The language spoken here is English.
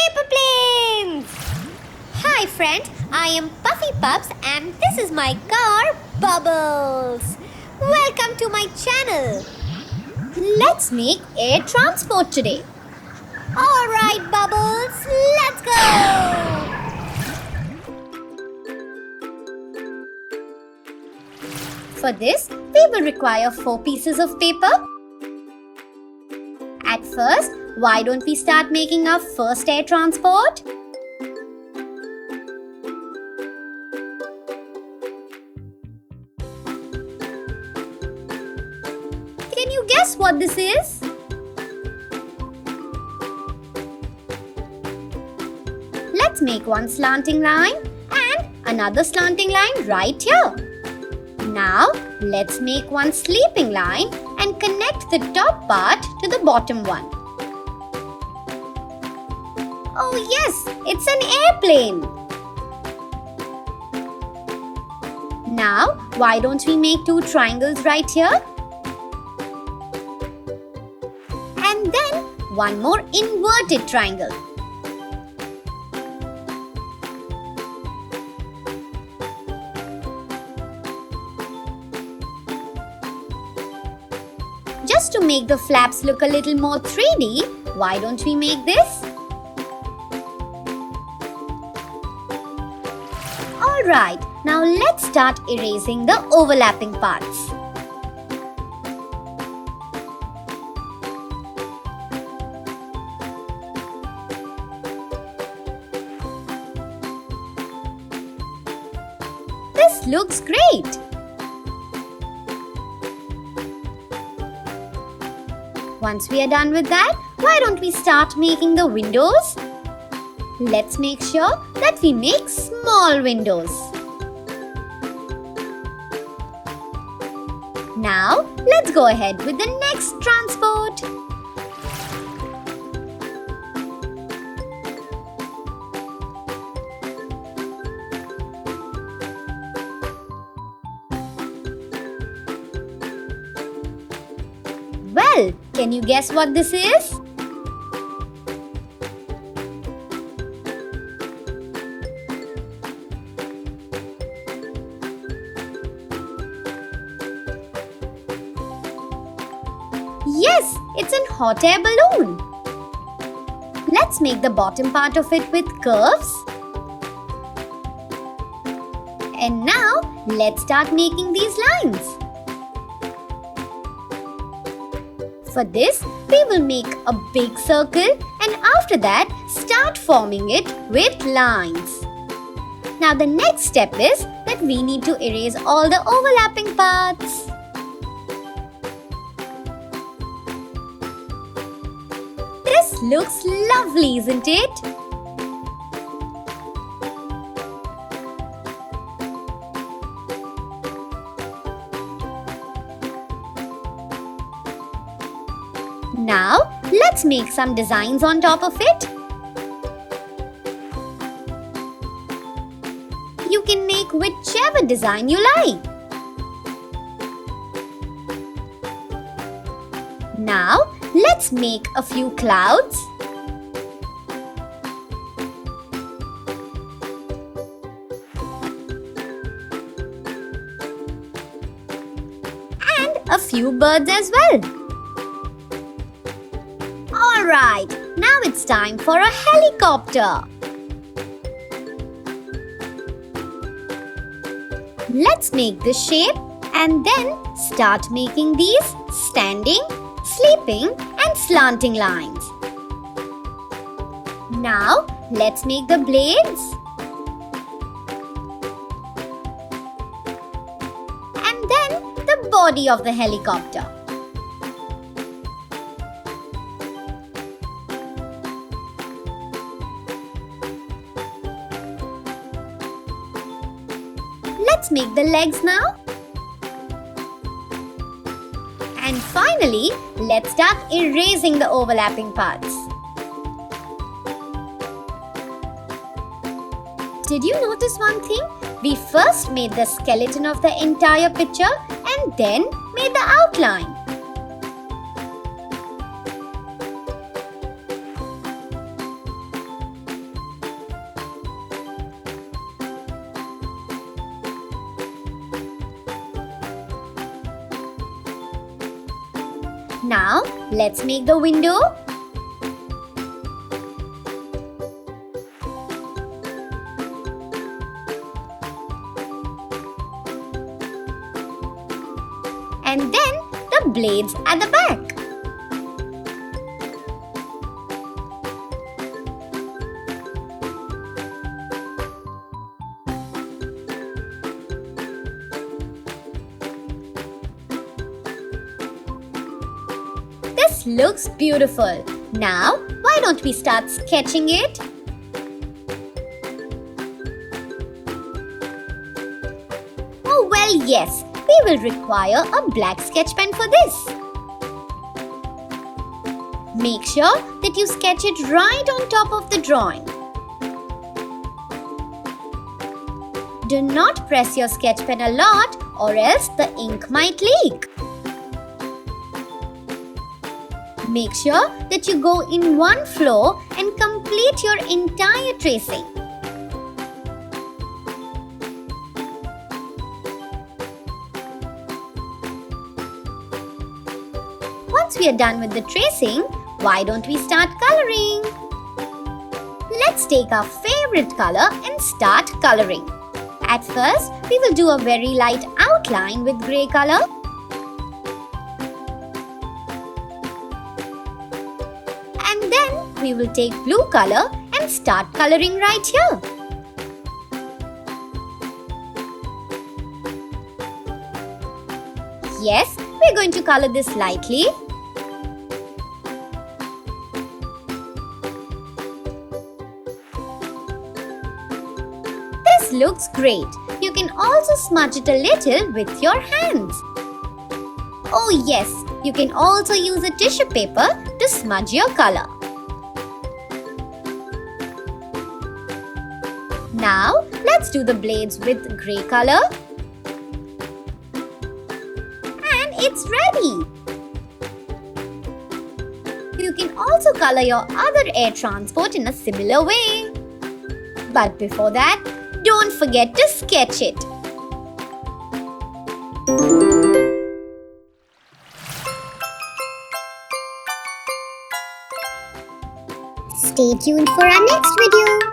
paper planes! Hi friend, I am Puffy Pups and this is my car Bubbles. Welcome to my channel. Let's make air transport today. Alright Bubbles, let's go! For this, we will require 4 pieces of paper. At first, why don't we start making our first air transport? Can you guess what this is? Let's make one slanting line and another slanting line right here. Now, let's make one sleeping line and connect the top part to the bottom one. Oh yes, it's an airplane. Now, why don't we make 2 triangles right here? And then one more inverted triangle. Just to make the flaps look a little more 3D, why don't we make this? Alright, now let's start erasing the overlapping parts. This looks great! Once we are done with that, why don't we start making the windows? Let's make sure that we make small windows. Now, let's go ahead with the next transport. Well, can you guess what this is? Yes, it's a hot air balloon. Let's make the bottom part of it with curves. And now, let's start making these lines. For this, we will make a big circle and after that, start forming it with lines. Now the next step is that we need to erase all the overlapping parts. This looks lovely, isn't it? Now, let's make some designs on top of it. You can make whichever design you like. Now, let's make a few clouds. And a few birds as well. Alright, now it's time for a helicopter. Let's make the shape and then start making these standing, sleeping and slanting lines. Now, let's make the blades. And then the body of the helicopter. Let's make the legs now. And finally, let's start erasing the overlapping parts. Did you notice one thing? We first made the skeleton of the entire picture and then made the outline. Now, let's make the window. And then the blades at the back. This looks beautiful. Now, why don't we start sketching it? Oh, well, yes. We will require a black sketch pen for this. Make sure that you sketch it right on top of the drawing. Do not press your sketch pen a lot or else the ink might leak. Make sure that you go in one flow and complete your entire tracing. Once we are done with the tracing, why don't we start coloring? Let's take our favorite color and start coloring. At first, we will do a very light outline with grey color. And then we will take blue color and start coloring right here. Yes, we're going to color this lightly. This looks great. You can also smudge it a little with your hands. Oh yes, you can also use a tissue paper to smudge your color. Now, let's do the blades with grey color. And it's ready! You can also color your other air transport in a similar way. But before that, don't forget to sketch it. Stay tuned for our next video.